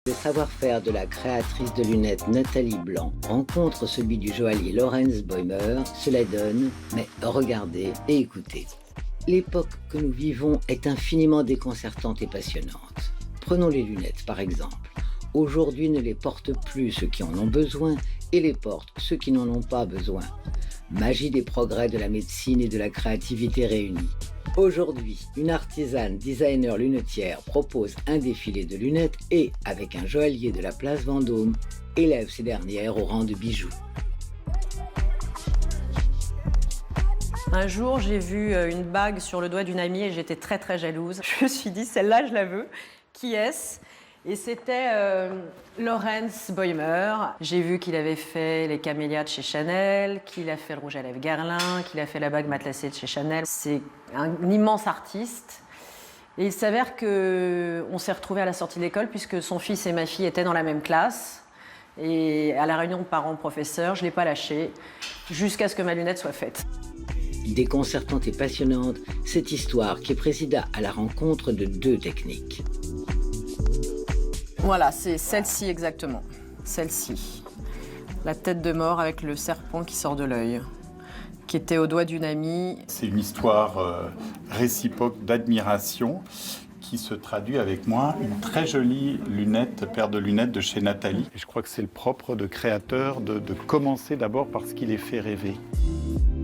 Le savoir-faire de la créatrice de lunettes Nathalie Blanc rencontre celui du joaillier Lorenz Boimer, cela donne, mais regardez et écoutez. L'époque que nous vivons est infiniment déconcertante et passionnante. Prenons les lunettes par exemple. Aujourd'hui ne les portent plus ceux qui en ont besoin et les portent ceux qui n'en ont pas besoin. Magie des progrès de la médecine et de la créativité réunis. Aujourd'hui, une artisane designer lunetière propose un défilé de lunettes et, avec un joaillier de la place Vendôme, élève ces dernières au rang de bijoux. Un jour, j'ai vu une bague sur le doigt d'une amie et j'étais très très jalouse. Je me suis dit, celle-là, je la veux. Qui est-ce ? Et c'était Lorenz Boimer. J'ai vu qu'il avait fait les camélias de chez Chanel, qu'il a fait le rouge à lèvres Guerlain, qu'il a fait la bague matelassée de chez Chanel. C'est un immense artiste. Et il s'avère qu'on s'est retrouvés à la sortie de l'école puisque son fils et ma fille étaient dans la même classe. Et à la réunion de parents-professeurs, je ne l'ai pas lâché jusqu'à ce que ma lunette soit faite. Déconcertante et passionnante, cette histoire qui présida à la rencontre de deux techniques. Voilà, c'est celle-ci exactement, celle-ci. La tête de mort avec le serpent qui sort de l'œil, qui était au doigt d'une amie. C'est une histoire réciproque d'admiration qui se traduit avec moi une très jolie paire de lunettes de chez Nathalie. Et je crois que c'est le propre de créateur de commencer d'abord par ce qui les fait rêver.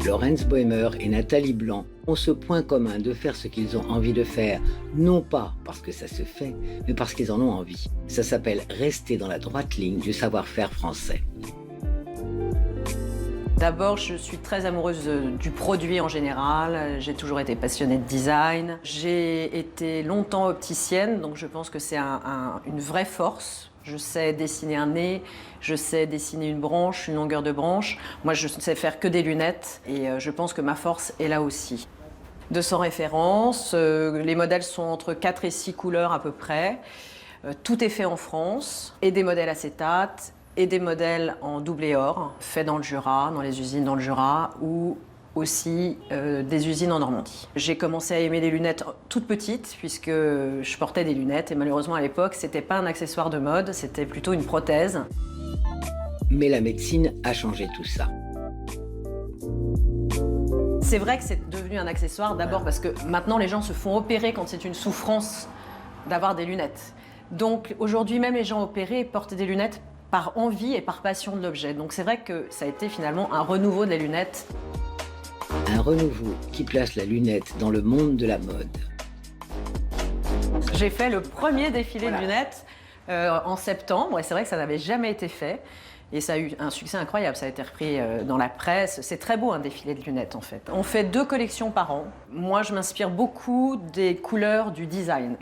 Lorenz Boimer et Nathalie Blanc ont ce point commun de faire ce qu'ils ont envie de faire, non pas parce que ça se fait, mais parce qu'ils en ont envie. Ça s'appelle rester dans la droite ligne du savoir-faire français. D'abord, je suis très amoureuse du produit en général. J'ai toujours été passionnée de design. J'ai été longtemps opticienne, donc je pense que c'est une vraie force. Je sais dessiner un nez, je sais dessiner une branche, une longueur de branche. Moi, je ne sais faire que des lunettes et je pense que ma force est là aussi. 200 références, les modèles sont entre 4 et 6 couleurs à peu près. Tout est fait en France, et des modèles acétate, et des modèles en doublé or, faits dans le Jura, dans les usines dans le Jura, ou aussi des usines en Normandie. J'ai commencé à aimer les lunettes toutes petites, puisque je portais des lunettes, et malheureusement à l'époque, c'était pas un accessoire de mode, c'était plutôt une prothèse. Mais la médecine a changé tout ça. C'est vrai que c'est devenu un accessoire, d'abord parce que maintenant les gens se font opérer quand c'est une souffrance d'avoir des lunettes. Donc aujourd'hui, même les gens opérés portent des lunettes par envie et par passion de l'objet. Donc c'est vrai que ça a été finalement un renouveau de la lunette. Un renouveau qui place la lunette dans le monde de la mode. J'ai fait le premier défilé de lunettes en septembre, et c'est vrai que ça n'avait jamais été fait. Et ça a eu un succès incroyable, ça a été repris dans la presse. C'est très beau un défilé de lunettes en fait. On fait 2 collections par an. Moi je m'inspire beaucoup des couleurs du design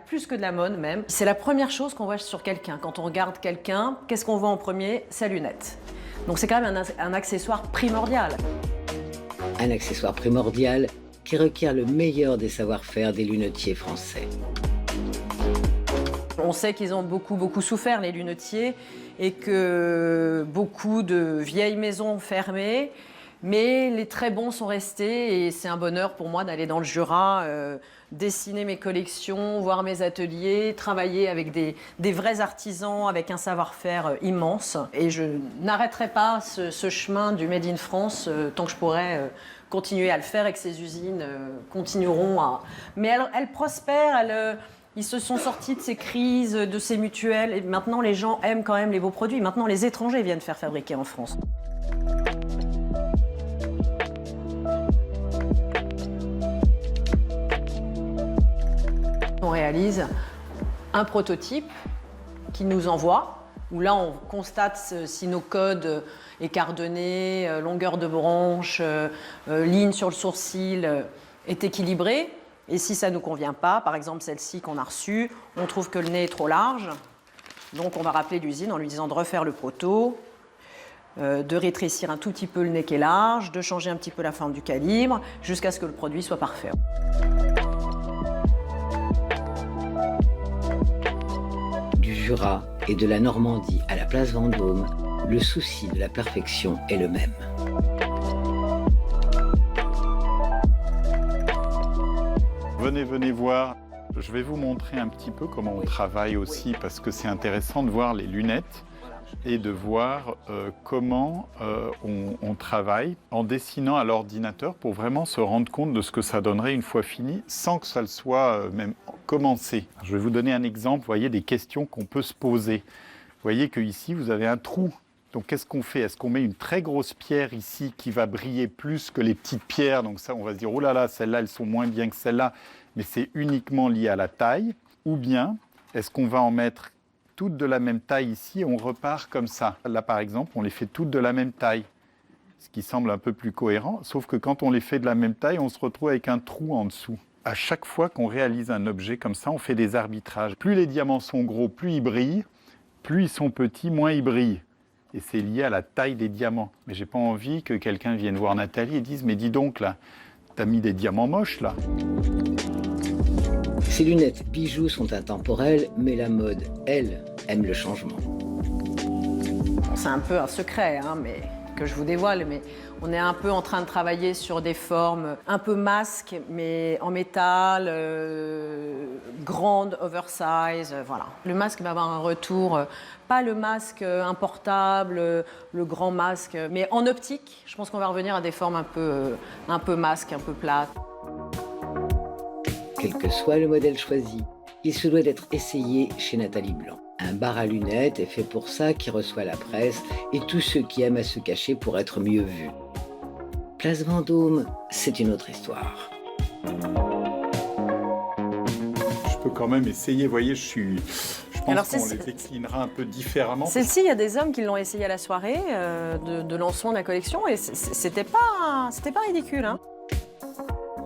plus que de la mode même. C'est la première chose qu'on voit sur quelqu'un. Quand on regarde quelqu'un, qu'est-ce qu'on voit en premier ? Sa lunette. Donc c'est quand même un accessoire primordial. Un accessoire primordial qui requiert le meilleur des savoir-faire des lunetiers français. On sait qu'ils ont beaucoup souffert, les lunetiers, et que beaucoup de vieilles maisons ont fermé, mais les très bons sont restés, et c'est un bonheur pour moi d'aller dans le Jura, dessiner mes collections, voir mes ateliers, travailler avec des vrais artisans, avec un savoir-faire immense. Et je n'arrêterai pas ce chemin du Made in France tant que je pourrai continuer à le faire, et que ces usines continueront à... Mais elles prospèrent, ils se sont sortis de ces crises, de ces mutuelles, et maintenant les gens aiment quand même les beaux produits. Maintenant les étrangers viennent faire fabriquer en France. On réalise un prototype qu'ils nous envoient, où là on constate si nos codes écart de nez, longueur de branche, ligne sur le sourcil est équilibrée. Et si ça ne nous convient pas, par exemple celle-ci qu'on a reçue, on trouve que le nez est trop large, donc on va rappeler l'usine en lui disant de refaire le proto, de rétrécir un tout petit peu le nez qui est large, de changer un petit peu la forme du calibre, jusqu'à ce que le produit soit parfait. Du Jura et de la Normandie à la place Vendôme, le souci de la perfection est le même. Venez voir. Je vais vous montrer un petit peu comment on travaille aussi, parce que c'est intéressant de voir les lunettes et de voir comment on travaille en dessinant à l'ordinateur pour vraiment se rendre compte de ce que ça donnerait une fois fini, sans que ça le soit même commencé. Je vais vous donner un exemple, vous voyez, des questions qu'on peut se poser. Vous voyez qu'ici, vous avez un trou. Donc, qu'est-ce qu'on fait? Est-ce qu'on met une très grosse pierre ici qui va briller plus que les petites pierres? Donc ça, on va se dire, oh là là, celles-là, elles sont moins bien que celles-là, mais c'est uniquement lié à la taille. Ou bien, est-ce qu'on va en mettre toutes de la même taille ici et on repart comme ça? Là, par exemple, on les fait toutes de la même taille, ce qui semble un peu plus cohérent, sauf que quand on les fait de la même taille, on se retrouve avec un trou en dessous. À chaque fois qu'on réalise un objet comme ça, on fait des arbitrages. Plus les diamants sont gros, plus ils brillent. Plus ils sont petits, moins ils brillent. Et c'est lié à la taille des diamants. Mais j'ai pas envie que quelqu'un vienne voir Nathalie et dise « Mais dis donc, là, t'as mis des diamants moches, là ». Ces lunettes bijoux sont intemporelles, mais la mode, elle, aime le changement. C'est un peu un secret, mais que je vous dévoile, mais on est un peu en train de travailler sur des formes un peu masques, mais en métal, grande, oversize, voilà. Le masque va avoir un retour, pas le masque importable, le grand masque, mais en optique, je pense qu'on va revenir à des formes un peu masques, un peu plates. Quel que soit le modèle choisi, il se doit d'être essayé chez Nathalie Blanc. Un bar à lunettes est fait pour ça, qui reçoit la presse et tous ceux qui aiment à se cacher pour être mieux vus. Place Vendôme, c'est une autre histoire. Je peux quand même essayer, vous voyez, je pense Alors, qu'on les déclinera un peu différemment. Celle-ci, il y a des hommes qui l'ont essayé à la soirée de lancement de la collection et c'était pas ridicule.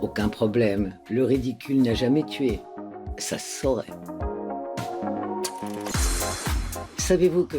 Aucun problème, le ridicule n'a jamais tué. Ça se saurait. Savez-vous que